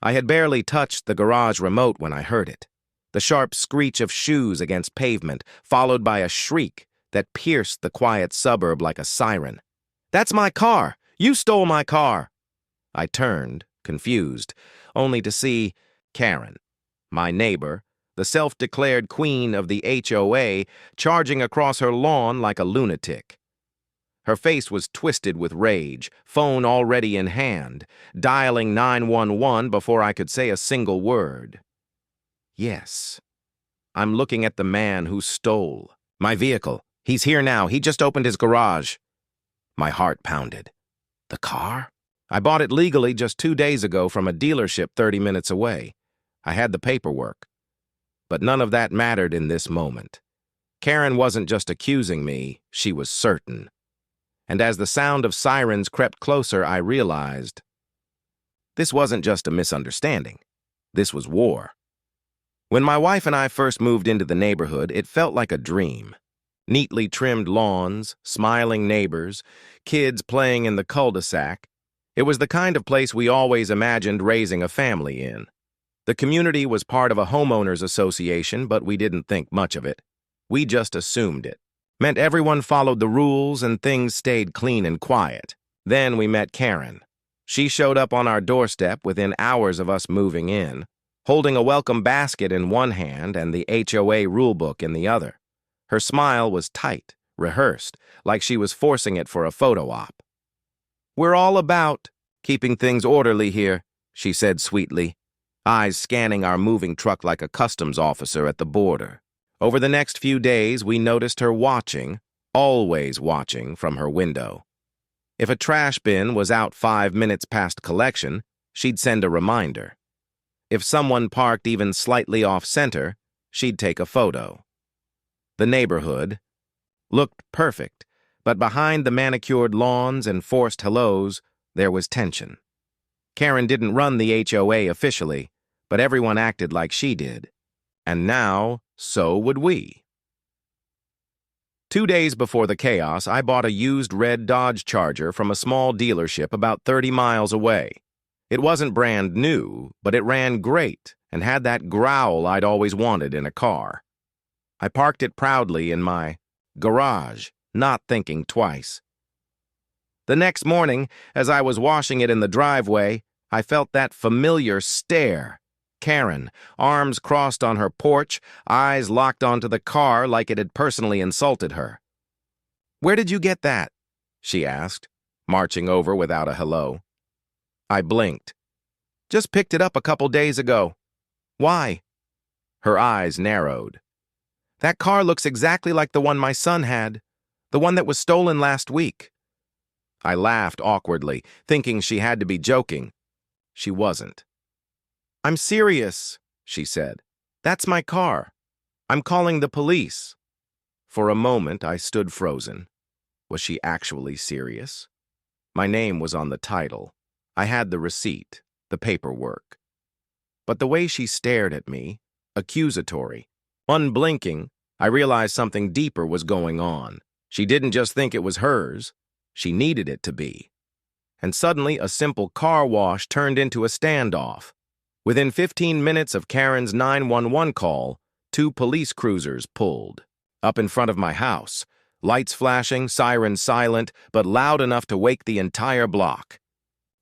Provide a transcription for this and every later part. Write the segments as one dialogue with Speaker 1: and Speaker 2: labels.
Speaker 1: I had barely touched the garage remote when I heard it. The sharp screech of shoes against pavement, followed by a shriek that pierced the quiet suburb like a siren. "That's my car! You stole my car!" I turned, confused, only to see Karen, my neighbor, the self-declared queen of the HOA, charging across her lawn like a lunatic. Her face was twisted with rage, phone already in hand, dialing 911 before I could say a single word. Yes, I'm looking at the man who stole my vehicle. He's here now. He just opened his garage. My heart pounded. The car? I bought it legally just 2 days ago from a dealership 30 minutes away. I had the paperwork. But none of that mattered in this moment. Karen wasn't just accusing me, she was certain. And as the sound of sirens crept closer, I realized this wasn't just a misunderstanding. This was war. When my wife and I first moved into the neighborhood, it felt like a dream. Neatly trimmed lawns, smiling neighbors, kids playing in the cul-de-sac. It was the kind of place we always imagined raising a family in. The community was part of a homeowners association, but we didn't think much of it. We just assumed it. Meant everyone followed the rules and things stayed clean and quiet. Then we met Karen. She showed up on our doorstep within hours of us moving in, holding a welcome basket in one hand and the HOA rulebook in the other. Her smile was tight, rehearsed, like she was forcing it for a photo op. "We're all about keeping things orderly here," she said sweetly, eyes scanning our moving truck like a customs officer at the border. Over the next few days, we noticed her watching, always watching, from her window. If a trash bin was out 5 minutes past collection, she'd send a reminder. If someone parked even slightly off-center, she'd take a photo. The neighborhood looked perfect, but behind the manicured lawns and forced hellos, there was tension. Karen didn't run the HOA officially, but everyone acted like she did. And now, so would we. 2 days before the chaos, I bought a used red Dodge Charger from a small dealership about 30 miles away. It wasn't brand new, but it ran great and had that growl I'd always wanted in a car. I parked it proudly in my garage, not thinking twice. The next morning, as I was washing it in the driveway, I felt that familiar stare. Karen, arms crossed on her porch, eyes locked onto the car like it had personally insulted her. "Where did you get that?" she asked, marching over without a hello. I blinked. "Just picked it up a couple days ago." "Why?" Her eyes narrowed. "That car looks exactly like the one my son had, the one that was stolen last week." I laughed awkwardly, thinking she had to be joking. She wasn't. "I'm serious," she said. "That's my car. I'm calling the police." For a moment, I stood frozen. Was she actually serious? My name was on the title. I had the receipt, the paperwork. But the way she stared at me, accusatory, unblinking, I realized something deeper was going on. She didn't just think it was hers. She needed it to be. And suddenly, a simple car wash turned into a standoff. Within 15 minutes of Karen's 911 call, 2 police cruisers pulled up in front of my house, lights flashing, sirens silent, but loud enough to wake the entire block.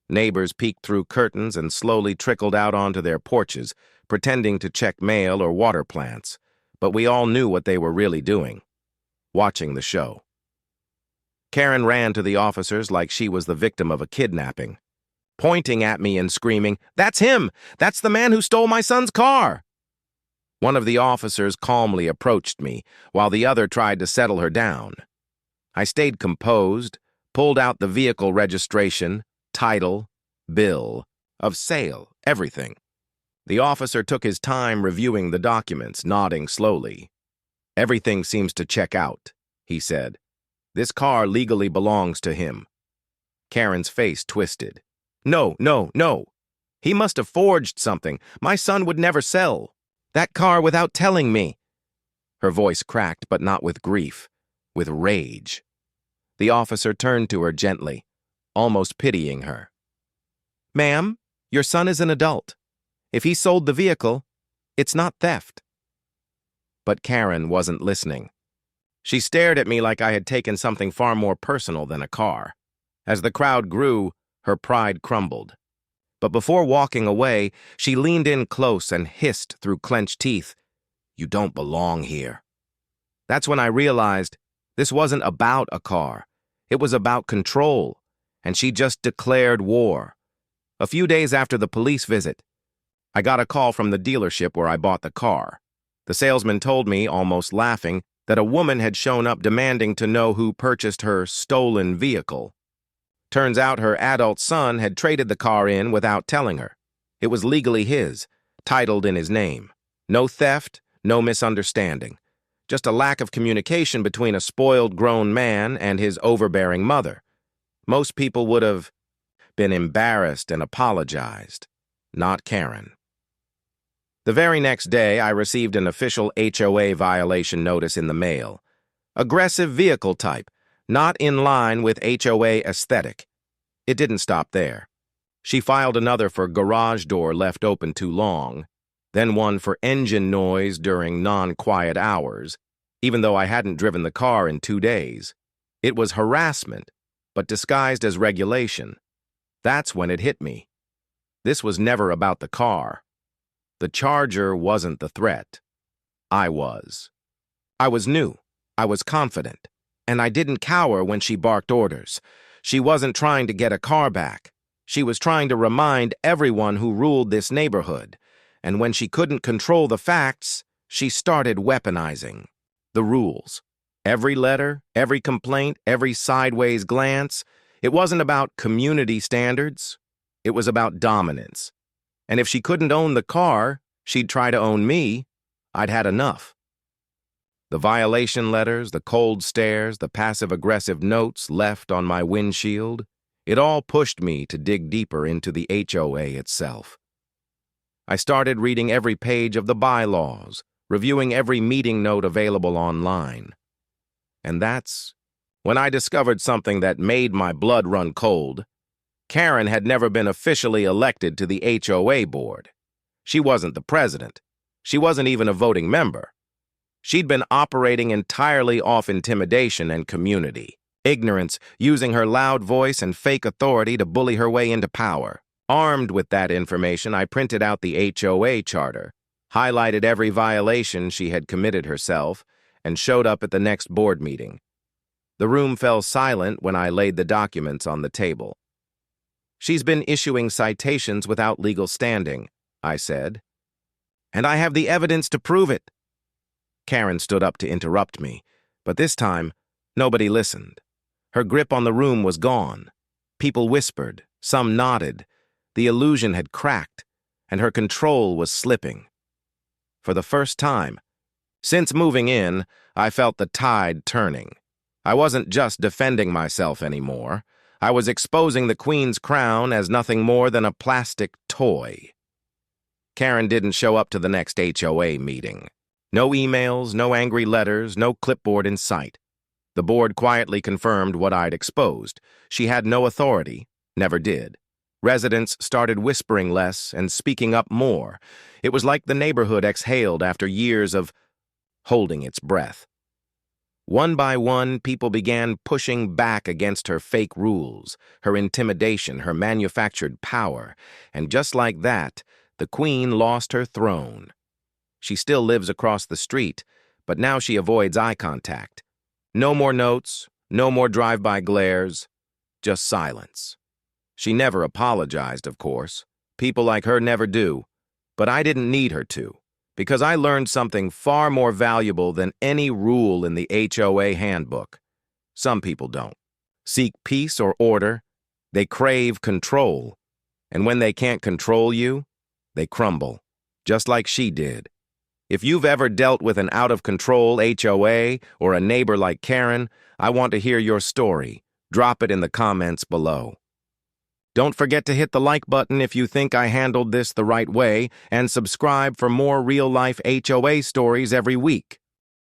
Speaker 1: Neighbors peeked through curtains and slowly trickled out onto their porches, pretending to check mail or water plants, but we all knew what they were really doing, watching the show. Karen ran to the officers like she was the victim of a kidnapping, pointing at me and screaming, "That's him! That's the man who stole my son's car!" One of the officers calmly approached me, while the other tried to settle her down. I stayed composed, pulled out the vehicle registration, title, bill, of sale, everything. The officer took his time reviewing the documents, nodding slowly. "Everything seems to check out," he said. "This car legally belongs to him." Karen's face twisted. No. He must have forged something. My son would never sell that car without telling me." Her voice cracked, but not with grief, with rage. The officer turned to her gently, almost pitying her. "Ma'am, your son is an adult. If he sold the vehicle, it's not theft. But Karen wasn't listening. She stared at me like I had taken something far more personal than a car. As the crowd grew, her pride crumbled. But before walking away, she leaned in close and hissed through clenched teeth, "You don't belong here." That's when I realized this wasn't about a car. It was about control, and she just declared war. A few days after the police visit, I got a call from the dealership where I bought the car. The salesman told me, almost laughing, that a woman had shown up demanding to know who purchased her stolen vehicle. Turns out her adult son had traded the car in without telling her. It was legally his, titled in his name. No theft, no misunderstanding. Just a lack of communication between a spoiled grown man and his overbearing mother. Most people would have been embarrassed and apologized. Not Karen. The very next day, I received an official HOA violation notice in the mail. Aggressive vehicle type, not in line with HOA aesthetic. It didn't stop there. She filed another for garage door left open too long, then one for engine noise during non-quiet hours, even though I hadn't driven the car in 2 days. It was harassment, but disguised as regulation. That's when it hit me. This was never about the car. The Charger wasn't the threat. I was. I was new. I was confident. And I didn't cower when she barked orders. She wasn't trying to get a car back. She was trying to remind everyone who ruled this neighborhood. And when she couldn't control the facts, she started weaponizing the rules. Every letter, every complaint, every sideways glance, it wasn't about community standards. It was about dominance. And if she couldn't own the car, she'd try to own me. I'd had enough. The violation letters, the cold stares, the passive-aggressive notes left on my windshield, it all pushed me to dig deeper into the HOA itself. I started reading every page of the bylaws, reviewing every meeting note available online. And that's when I discovered something that made my blood run cold. Karen had never been officially elected to the HOA board. She wasn't the president. She wasn't even a voting member. She'd been operating entirely off intimidation and community, ignorance, using her loud voice and fake authority to bully her way into power. Armed with that information, I printed out the HOA charter, highlighted every violation she had committed herself, and showed up at the next board meeting. The room fell silent when I laid the documents on the table. "She's been issuing citations without legal standing," I said. "And I have the evidence to prove it." Karen stood up to interrupt me, but this time, nobody listened. Her grip on the room was gone. People whispered, some nodded. The illusion had cracked, and her control was slipping. For the first time, since moving in, I felt the tide turning. I wasn't just defending myself anymore. I was exposing the Queen's crown as nothing more than a plastic toy. Karen didn't show up to the next HOA meeting. No emails, no angry letters, no clipboard in sight. The board quietly confirmed what I'd exposed. She had no authority, never did. Residents started whispering less and speaking up more. It was like the neighborhood exhaled after years of holding its breath. One by one, people began pushing back against her fake rules, her intimidation, her manufactured power, and just like that, the Queen lost her throne. She still lives across the street, but now she avoids eye contact. No more notes, no more drive-by glares, just silence. She never apologized, of course. People like her never do, but I didn't need her to. Because I learned something far more valuable than any rule in the HOA handbook. Some people don't. Seek peace or order. They crave control. And when they can't control you, they crumble. Just like she did. If you've ever dealt with an out-of-control HOA or a neighbor like Karen, I want to hear your story. Drop it in the comments below. Don't forget to hit the like button if you think I handled this the right way, and subscribe for more real-life HOA stories every week.